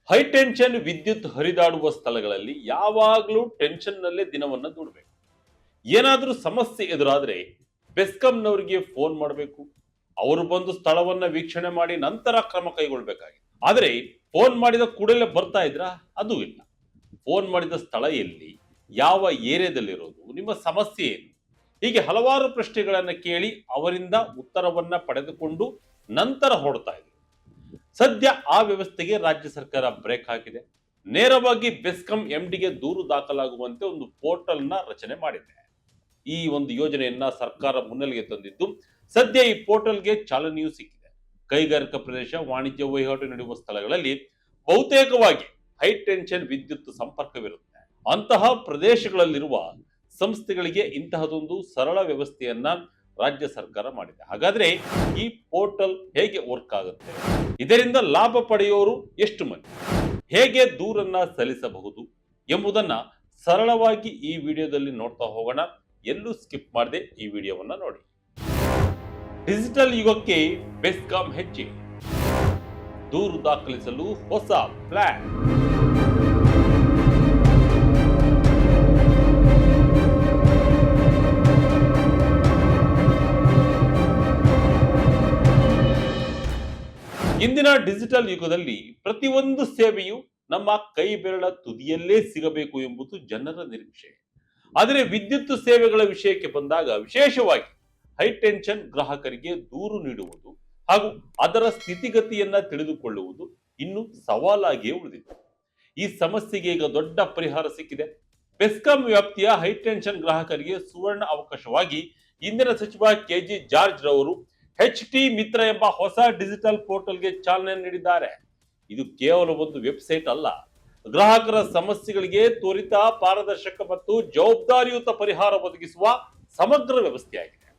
High tension ವಿದ್ಯುತ್ ಹರಿದಾಡುವ ಸ್ಥಳಗಳಲ್ಲಿ ಯಾವಾಗಲೂ ಟೆನ್ಷನ್ನಲ್ಲೇ ದಿನವನ್ನ ದೂಡಬೇಕು. ಏನಾದರೂ ಸಮಸ್ಯೆ ಎದುರಾದ್ರೆ ಬೆಸ್ಕಾಂನವರಿಗೆ ಫೋನ್ ಮಾಡಬೇಕು. ಅವರು ಬಂದು ಸ್ಥಳವನ್ನ ವೀಕ್ಷಣೆ ಮಾಡಿ ನಂತರ ಕ್ರಮ ಕೈಗೊಳ್ಳಬೇಕಾಗಿದೆ. ಆದರೆ ಫೋನ್ ಮಾಡಿದ ಕೂಡಲೇ ಬರ್ತಾ ಇದ್ರ? ಅದು ಇಲ್ಲ. ಫೋನ್ ಮಾಡಿದ ಸ್ಥಳ ಎಲ್ಲಿ, ಯಾವ ಏರಿಯಾದಲ್ಲಿರೋದು, ನಿಮ್ಮ ಸಮಸ್ಯೆ ಏನು, ಹೀಗೆ ಹಲವಾರು ಪ್ರಶ್ನೆಗಳನ್ನ ಕೇಳಿ ಅವರಿಂದ ಉತ್ತರವನ್ನ ಪಡೆದುಕೊಂಡು ನಂತರ ಹೊರಡ್ತಾ ಇದ್ರು. ಸದ್ಯ ಆ ವ್ಯವಸ್ಥೆಗೆ ರಾಜ್ಯ ಸರ್ಕಾರ ಬ್ರೇಕ್ ಹಾಕಿದೆ. ನೇರವಾಗಿ ಬೆಸ್ಕಾಂ ಎಂಡಿಗೆ ದೂರು ದಾಖಲಾಗುವಂತೆ ಒಂದು ಪೋರ್ಟಲ್ ನ ರಚನೆ ಮಾಡಿದೆ. ಈ ಒಂದು ಯೋಜನೆಯನ್ನ ಸರ್ಕಾರ ಮುನ್ನೆಲೆಗೆ ತಂದಿದ್ದು, ಸದ್ಯ ಈ ಪೋರ್ಟಲ್ಗೆ ಚಾಲನೆಯೂ ಸಿಕ್ಕಿದೆ. ಕೈಗಾರಿಕಾ ಪ್ರದೇಶ, ವಾಣಿಜ್ಯ ವಹಿವಾಟು ನಡೆಯುವ ಸ್ಥಳಗಳಲ್ಲಿ ಬಹುತೇಕವಾಗಿ ಹೈ ಟೆನ್ಷನ್ ವಿದ್ಯುತ್ ಸಂಪರ್ಕವಿರುತ್ತೆ. ಅಂತಹ ಪ್ರದೇಶಗಳಲ್ಲಿರುವ ಸಂಸ್ಥೆಗಳಿಗೆ ಇಂತಹದೊಂದು ಸರಳ ವ್ಯವಸ್ಥೆಯನ್ನ ರಾಜ್ಯ ಸರ್ಕಾರ ಮಾಡಿದೆ. ಹಾಗಾದ್ರೆ ಈ ಪೋರ್ಟಲ್ ಹೇಗೆ ವರ್ಕ್ ಆಗುತ್ತೆ, ಇದರಿಂದ ಲಾಭ ಪಡೆಯೋರು ಎಷ್ಟು ಮಂದಿ, ಹೇಗೆ ದೂರನ್ನ ಸಲ್ಲಿಸಬಹುದು ಎಂಬುದನ್ನ ಸರಳವಾಗಿ ಈ ವಿಡಿಯೋದಲ್ಲಿ ನೋಡ್ತಾ ಹೋಗೋಣ. ಎಲ್ಲೂ ಸ್ಕಿಪ್ ಮಾಡದೆ ಈ ವಿಡಿಯೋವನ್ನ ನೋಡಿ. ಡಿಜಿಟಲ್ ಯುಗಕ್ಕೆ ಬೆಸ್ಕಾಂ ಹೆಜ್ಜೆ, ದೂರು ದಾಖಲಿಸಲು ಹೊಸ ಪ್ಲಾನ್. ಇಂದಿನ ಡಿಜಿಟಲ್ ಯುಗದಲ್ಲಿ ಪ್ರತಿಯೊಂದು ಸೇವೆಯು ನಮ್ಮ ಕೈ ಬೆರಳ ತುದಿಯಲ್ಲೇ ಸಿಗಬೇಕು ಎಂಬುದು ಜನರ ನಿರೀಕ್ಷೆ. ಆದರೆ ವಿದ್ಯುತ್ ಸೇವೆಗಳ ವಿಷಯಕ್ಕೆ ಬಂದಾಗ ವಿಶೇಷವಾಗಿ ಹೈ ಟೆನ್ಷನ್ ಗ್ರಾಹಕರಿಗೆ ದೂರು ನೀಡುವುದು ಹಾಗೂ ಅದರ ಸ್ಥಿತಿಗತಿಯನ್ನ ತಿಳಿದುಕೊಳ್ಳುವುದು ಇನ್ನು ಸವಾಲಾಗಿಯೇ ಉಳಿದಿದೆ. ಈ ಸಮಸ್ಯೆಗೆ ಈಗ ದೊಡ್ಡ ಪರಿಹಾರ ಸಿಕ್ಕಿದೆ. ಬೆಸ್ಕಾಂ ವ್ಯಾಪ್ತಿಯ ಹೈ ಟೆನ್ಷನ್ ಗ್ರಾಹಕರಿಗೆ ಸುವರ್ಣ ಅವಕಾಶವಾಗಿ ಇಂದಿನ ಸಚಿವ ಕೆಜೆ ಜಾರ್ಜ್ ರವರು HT ಮಿತ್ರ ಎಂಬ ಹೊಸ ಡಿಜಿಟಲ್ ಪೋರ್ಟಲ್ಗೆ ಚಾಲನೆ ನೀಡಿದ್ದಾರೆ. ಇದು ಕೇವಲ ಒಂದು ವೆಬ್ಸೈಟ್ ಅಲ್ಲ, ಗ್ರಾಹಕರ ಸಮಸ್ಯೆಗಳಿಗೆ ತ್ವರಿತ, ಪಾರದರ್ಶಕ ಮತ್ತು ಜವಾಬ್ದಾರಿಯುತ ಪರಿಹಾರ ಒದಗಿಸುವ ಸಮಗ್ರ ವ್ಯವಸ್ಥೆಯಾಗಿದೆ.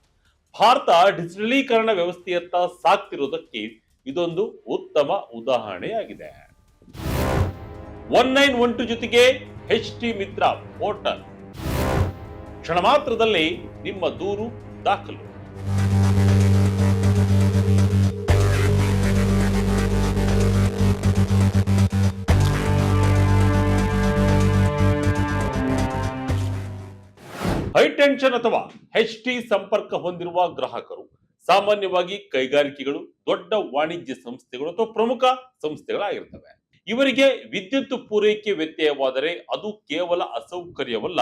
ಭಾರತ ಡಿಜಿಟಲೀಕರಣ ವ್ಯವಸ್ಥೆಯತ್ತ ಸಾಗ್ತಿರುವುದಕ್ಕೆ ಇದೊಂದು ಉತ್ತಮ ಉದಾಹರಣೆಯಾಗಿದೆ. 1912 ಜೊತೆಗೆ HT ಮಿತ್ರ ಪೋರ್ಟಲ್, ಕ್ಷಣ ಮಾತ್ರದಲ್ಲಿ ನಿಮ್ಮ ದೂರು ದಾಖಲು. ಹೈ ಟೆನ್ಷನ್ ಅಥವಾ HT ಸಂಪರ್ಕ ಹೊಂದಿರುವ ಗ್ರಾಹಕರು ಸಾಮಾನ್ಯವಾಗಿ ಕೈಗಾರಿಕೆಗಳು, ದೊಡ್ಡ ವಾಣಿಜ್ಯ ಸಂಸ್ಥೆಗಳು ಅಥವಾ ಪ್ರಮುಖ ಸಂಸ್ಥೆಗಳಾಗಿರ್ತವೆ. ಇವರಿಗೆ ವಿದ್ಯುತ್ ಪೂರೈಕೆ ವ್ಯತ್ಯಯವಾದರೆ ಅದು ಕೇವಲ ಅಸೌಕರ್ಯವಲ್ಲ,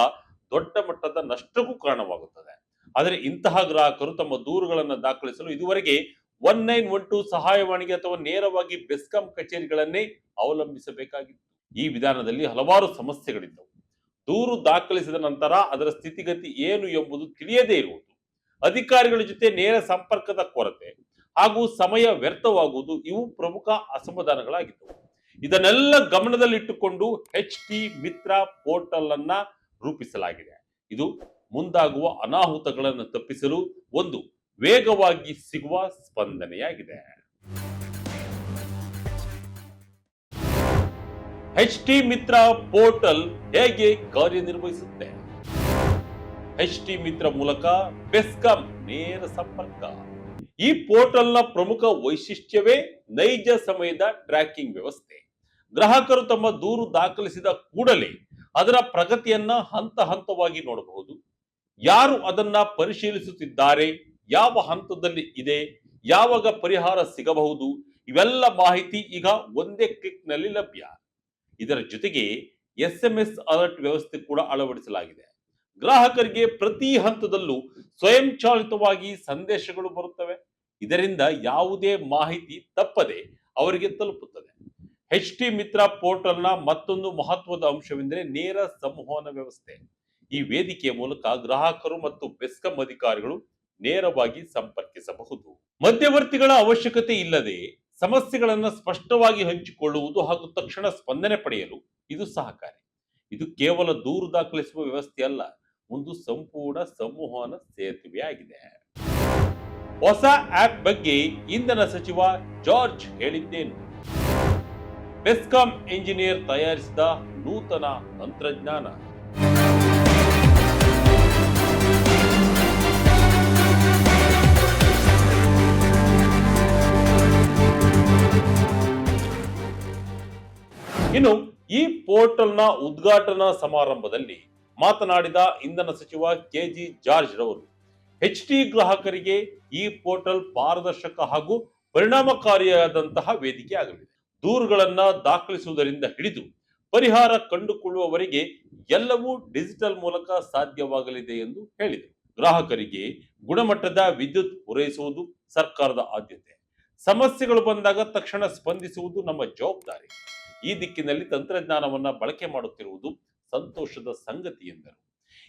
ದೊಡ್ಡ ಮಟ್ಟದ ನಷ್ಟಕ್ಕೂ ಕಾರಣವಾಗುತ್ತದೆ. ಆದರೆ ಇಂತಹ ಗ್ರಾಹಕರು ತಮ್ಮ ದೂರುಗಳನ್ನು ದಾಖಲಿಸಲು ಇದುವರೆಗೆ 1912 ಸಹಾಯವಾಣಿಗೆ ಅಥವಾ ನೇರವಾಗಿ ಬೆಸ್ಕಾಂ ಕಚೇರಿಗಳನ್ನೇ ಅವಲಂಬಿಸಬೇಕಾಗಿತ್ತು. ಈ ವಿಧಾನದಲ್ಲಿ ಹಲವಾರು ಸಮಸ್ಯೆಗಳಿದ್ದವು. ದೂರು ದಾಖಲಿಸಿದ ನಂತರ ಅದರ ಸ್ಥಿತಿಗತಿ ಏನು ಎಂಬುದು ತಿಳಿಯದೇ ಇರುವುದು, ಅಧಿಕಾರಿಗಳ ಜೊತೆ ನೇರ ಸಂಪರ್ಕದ ಕೊರತೆ ಹಾಗೂ ಸಮಯ ವ್ಯರ್ಥವಾಗುವುದು ಇವು ಪ್ರಮುಖ ಅಸಮಾಧಾನಗಳಾಗಿದ್ದವು. ಇದನ್ನೆಲ್ಲ ಗಮನದಲ್ಲಿಟ್ಟುಕೊಂಡು HT ಮಿತ್ರ ಪೋರ್ಟಲ್ ಅನ್ನ ರೂಪಿಸಲಾಗಿದೆ. ಇದು ಮುಂದಾಗುವ ಅನಾಹುತಗಳನ್ನು ತಪ್ಪಿಸಲು ಒಂದು ವೇಗವಾಗಿ ಸಿಗುವ ಸ್ಪಂದನೆಯಾಗಿದೆ. HT ಮಿತ್ರ ಪೋರ್ಟಲ್ ಹೇಗೆ ಕಾರ್ಯನಿರ್ವಹಿಸುತ್ತೆ? HT ಮಿತ್ರ ಮೂಲಕ ಬೆಸ್ಕಾಂ ನೇರ ಸಂಪರ್ಕ. ಈ ಪೋರ್ಟಲ್ನ ಪ್ರಮುಖ ವೈಶಿಷ್ಟ್ಯವೇ ನೈಜ ಸಮಯದ ಟ್ರ್ಯಾಕಿಂಗ್ ವ್ಯವಸ್ಥೆ. ಗ್ರಾಹಕರು ತಮ್ಮ ದೂರು ದಾಖಲಿಸಿದ ಕೂಡಲೇ ಅದರ ಪ್ರಗತಿಯನ್ನ ಹಂತ ಹಂತವಾಗಿ ನೋಡಬಹುದು. ಯಾರು ಅದನ್ನ ಪರಿಶೀಲಿಸುತ್ತಿದ್ದಾರೆ, ಯಾವ ಹಂತದಲ್ಲಿ ಇದೆ, ಯಾವಾಗ ಪರಿಹಾರ ಸಿಗಬಹುದು, ಇವೆಲ್ಲ ಮಾಹಿತಿ ಈಗ ಒಂದೇ ಕ್ಲಿಕ್ ನಲ್ಲಿ ಲಭ್ಯ. ಇದರ ಜೊತೆಗೆ SMS ಅಲರ್ಟ್ ವ್ಯವಸ್ಥೆ ಕೂಡ ಅಳವಡಿಸಲಾಗಿದೆ. ಗ್ರಾಹಕರಿಗೆ ಪ್ರತಿ ಹಂತದಲ್ಲೂ ಸ್ವಯಂಚಾಲಿತವಾಗಿ ಸಂದೇಶಗಳು ಬರುತ್ತವೆ. ಇದರಿಂದ ಯಾವುದೇ ಮಾಹಿತಿ ತಪ್ಪದೆ ಅವರಿಗೆ ತಲುಪುತ್ತದೆ. HT ಮಿತ್ರ ಪೋರ್ಟಲ್ನ ಮತ್ತೊಂದು ಮಹತ್ವದ ಅಂಶವೆಂದರೆ ನೇರ ಸಂವಹನ ವ್ಯವಸ್ಥೆ. ಈ ವೇದಿಕೆಯ ಮೂಲಕ ಗ್ರಾಹಕರು ಮತ್ತು ಬೆಸ್ಕಾಂ ಅಧಿಕಾರಿಗಳು ನೇರವಾಗಿ ಸಂಪರ್ಕಿಸಬಹುದು. ಮಧ್ಯವರ್ತಿಗಳ ಅವಶ್ಯಕತೆ ಇಲ್ಲದೆ ಸಮಸ್ಯೆಗಳನ್ನು ಸ್ಪಷ್ಟವಾಗಿ ಹಂಚಿಕೊಳ್ಳುವುದು ಹಾಗೂ ತಕ್ಷಣ ಸ್ಪಂದನೆ ಪಡೆಯಲು ಇದು ಸಹಕಾರಿ. ಇದು ಕೇವಲ ದೂರು ದಾಖಲಿಸುವ ವ್ಯವಸ್ಥೆ ಅಲ್ಲ, ಒಂದು ಸಂಪೂರ್ಣ ಸಂವಹನ ಸೇತುವೆಯಾಗಿದೆ. ಹೊಸ ಆಪ್ ಬಗ್ಗೆ ಇಂಧನ ಸಚಿವ ಜಾರ್ಜ್ ಹೇಳಿದ್ದೇನು? ಬೆಸ್ಕಾಂ ಇಂಜಿನಿಯರ್ ತಯಾರಿಸಿದ ನೂತನ ತಂತ್ರಜ್ಞಾನ. ಇನ್ನು ಈ ಪೋರ್ಟಲ್ನ ಉದ್ಘಾಟನಾ ಸಮಾರಂಭದಲ್ಲಿ ಮಾತನಾಡಿದ ಇಂಧನ ಸಚಿವ ಕೆಜಿ ಜಾರ್ಜ್ ರವರು HT ಗ್ರಾಹಕರಿಗೆ ಈ ಪೋರ್ಟಲ್ ಪಾರದರ್ಶಕ ಹಾಗೂ ಪರಿಣಾಮಕಾರಿಯಾದಂತಹ ವೇದಿಕೆ ಆಗಲಿದೆ. ದೂರುಗಳನ್ನ ದಾಖಲಿಸುವುದರಿಂದ ಹಿಡಿದು ಪರಿಹಾರ ಕಂಡುಕೊಳ್ಳುವವರೆಗೆ ಎಲ್ಲವೂ ಡಿಜಿಟಲ್ ಮೂಲಕ ಸಾಧ್ಯವಾಗಲಿದೆ ಎಂದು ಹೇಳಿದರು. ಗ್ರಾಹಕರಿಗೆ ಗುಣಮಟ್ಟದ ವಿದ್ಯುತ್ ಪೂರೈಸುವುದು ಸರ್ಕಾರದ ಆದ್ಯತೆ. ಸಮಸ್ಯೆಗಳು ಬಂದಾಗ ತಕ್ಷಣ ಸ್ಪಂದಿಸುವುದು ನಮ್ಮ ಜವಾಬ್ದಾರಿ. ಈ ದಿಕ್ಕಿನಲ್ಲಿ ತಂತ್ರಜ್ಞಾನವನ್ನ ಬಳಕೆ ಮಾಡುತ್ತಿರುವುದು ಸಂತೋಷದ ಸಂಗತಿ ಎಂದರು.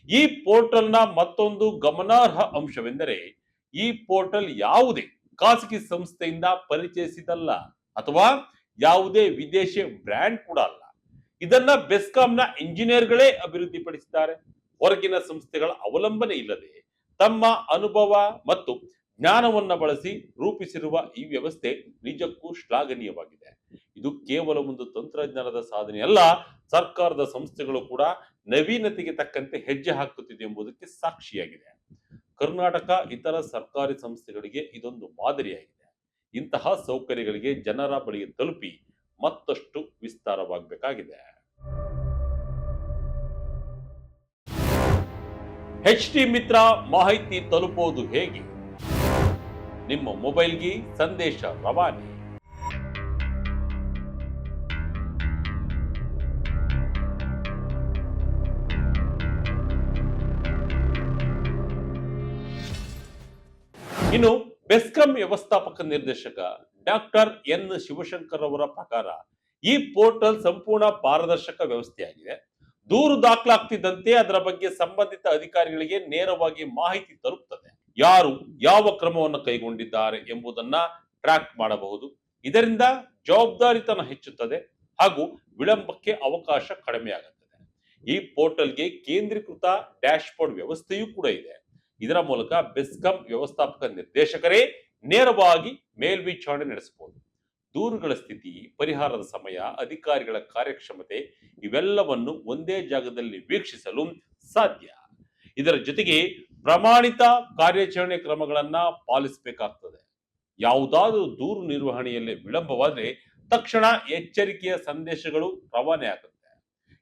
ಈ ಪೋರ್ಟಲ್ನ ಮತ್ತೊಂದು ಗಮನಾರ್ಹ ಅಂಶವೆಂದರೆ ಈ ಪೋರ್ಟಲ್ ಯಾವುದೇ ಖಾಸಗಿ ಸಂಸ್ಥೆಯಿಂದ ಪರಿಚಯಿಸಿದಲ್ಲ ಅಥವಾ ಯಾವುದೇ ವಿದೇಶಿ ಬ್ರ್ಯಾಂಡ್ ಕೂಡ ಅಲ್ಲ. ಇದನ್ನ ಬೆಸ್ಕಾಂನ ಇಂಜಿನಿಯರ್ಗಳೇ ಅಭಿವೃದ್ಧಿಪಡಿಸಿದ್ದಾರೆ. ಹೊರಗಿನ ಸಂಸ್ಥೆಗಳ ಅವಲಂಬನೆ ಇಲ್ಲದೆ ತಮ್ಮ ಅನುಭವ ಮತ್ತು ಜ್ಞಾನವನ್ನ ಬಳಸಿ ರೂಪಿಸಿರುವ ಈ ವ್ಯವಸ್ಥೆ ನಿಜಕ್ಕೂ ಶ್ಲಾಘನೀಯವಾಗಿದೆ. ಇದು ಕೇವಲ ಒಂದು ತಂತ್ರಜ್ಞಾನದ ಸಾಧನೆ ಅಲ್ಲ, ಸರ್ಕಾರದ ಸಂಸ್ಥೆಗಳು ಕೂಡ ನವೀನತೆಗೆ ತಕ್ಕಂತೆ ಹೆಜ್ಜೆ ಹಾಕುತ್ತಿದೆ ಎಂಬುದಕ್ಕೆ ಸಾಕ್ಷಿಯಾಗಿದೆ. ಕರ್ನಾಟಕ ಇತರ ಸರ್ಕಾರಿ ಸಂಸ್ಥೆಗಳಿಗೆ ಇದೊಂದು ಮಾದರಿಯಾಗಿದೆ. ಇಂತಹ ಸೌಕರ್ಯಗಳಿಗೆ ಜನರ ಬಳಿಗೆ ತಲುಪಿ ಮತ್ತಷ್ಟು ವಿಸ್ತಾರವಾಗಬೇಕಾಗಿದೆ. HT ಮಿತ್ರ ಮಾಹಿತಿ ತಲುಪುವುದು ಹೇಗೆ? ನಿಮ್ಮ ಮೊಬೈಲ್ಗೆ ಸಂದೇಶ ರವಾನೆ. ಇನ್ನು ಬೆಸ್ಕಾಂ ವ್ಯವಸ್ಥಾಪಕ ನಿರ್ದೇಶಕ ಡಾಕ್ಟರ್ ಎನ್ ಶಿವಶಂಕರ್ ಅವರ ಪ್ರಕಾರ ಈ ಪೋರ್ಟಲ್ ಸಂಪೂರ್ಣ ಪಾರದರ್ಶಕ ವ್ಯವಸ್ಥೆಯಾಗಿದೆ. ದೂರು ದಾಖಲಾಗ್ತಿದ್ದಂತೆ ಅದರ ಬಗ್ಗೆ ಸಂಬಂಧಿತ ಅಧಿಕಾರಿಗಳಿಗೆ ನೇರವಾಗಿ ಮಾಹಿತಿ ತಲುಪುತ್ತದೆ. ಯಾರು ಯಾವ ಕ್ರಮವನ್ನು ಕೈಗೊಂಡಿದ್ದಾರೆ ಎಂಬುದನ್ನ ಟ್ರ್ಯಾಕ್ ಮಾಡಬಹುದು. ಇದರಿಂದ ಜವಾಬ್ದಾರಿತನ ಹೆಚ್ಚುತ್ತದೆ ಹಾಗೂ ವಿಳಂಬಕ್ಕೆ ಅವಕಾಶ ಕಡಿಮೆಯಾಗುತ್ತದೆ. ಈ ಪೋರ್ಟಲ್ಗೆ ಕೇಂದ್ರೀಕೃತ ಡ್ಯಾಶ್ಬೋರ್ಡ್ ವ್ಯವಸ್ಥೆಯೂ ಕೂಡ ಇದೆ. ಇದರ ಮೂಲಕ ಬೆಸ್ಕಾಂ ವ್ಯವಸ್ಥಾಪಕ ನಿರ್ದೇಶಕರೇ ನೇರವಾಗಿ ಮೇಲ್ವಿಚಾರಣೆ ನಡೆಸಬಹುದು. ದೂರುಗಳ ಸ್ಥಿತಿ, ಪರಿಹಾರದ ಸಮಯ, ಅಧಿಕಾರಿಗಳ ಕಾರ್ಯಕ್ಷಮತೆ ಇವೆಲ್ಲವನ್ನು ಒಂದೇ ಜಾಗದಲ್ಲಿ ವೀಕ್ಷಿಸಲು ಸಾಧ್ಯ. ಇದರ ಜೊತೆಗೆ ಪ್ರಮಾಣಿತ ಕಾರ್ಯಾಚರಣೆ ಕ್ರಮಗಳನ್ನ ಪಾಲಿಸಬೇಕಾಗ್ತದೆ. ಯಾವುದಾದರೂ ದೂರು ನಿರ್ವಹಣೆಯಲ್ಲಿ ವಿಳಂಬವಾದರೆ ತಕ್ಷಣ ಎಚ್ಚರಿಕೆಯ ಸಂದೇಶಗಳು ರವಾನೆ ಆಗುತ್ತೆ.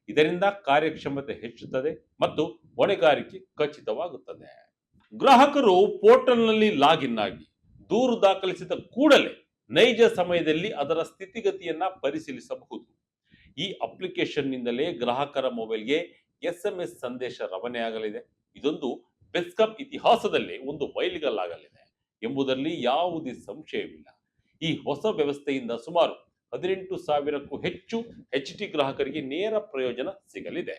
ಇದರಿಂದ ಕಾರ್ಯಕ್ಷಮತೆ ಹೆಚ್ಚುತ್ತದೆ ಮತ್ತು ಹೊಣೆಗಾರಿಕೆ ಖಚಿತವಾಗುತ್ತದೆ. ಗ್ರಾಹಕರು ಪೋರ್ಟಲ್ನಲ್ಲಿ ಲಾಗಿನ್ ಆಗಿ ದೂರು ದಾಖಲಿಸಿದ ಕೂಡಲೇ ನೈಜ ಸಮಯದಲ್ಲಿ ಅದರ ಸ್ಥಿತಿಗತಿಯನ್ನ ಪರಿಶೀಲಿಸಬಹುದು. ಈ ಅಪ್ಲಿಕೇಶನ್ನಿಂದಲೇ ಗ್ರಾಹಕರ ಮೊಬೈಲ್ಗೆ SMS ಸಂದೇಶ ರವಾನೆಯಾಗಲಿದೆ. ಇದೊಂದು ಬೆಸ್ಕಾಂ ಇತಿಹಾಸದಲ್ಲೇ ಒಂದು ಮೈಲಿಗಲ್ಲಾಗಲಿದೆ ಎಂಬುದರಲ್ಲಿ ಯಾವುದೇ ಸಂಶಯವಿಲ್ಲ. ಈ ಹೊಸ ವ್ಯವಸ್ಥೆಯಿಂದ ಸುಮಾರು 18,000ಕ್ಕೂ ಹೆಚ್ಚು HT ಗ್ರಾಹಕರಿಗೆ ನೇರ ಪ್ರಯೋಜನ ಸಿಗಲಿದೆ.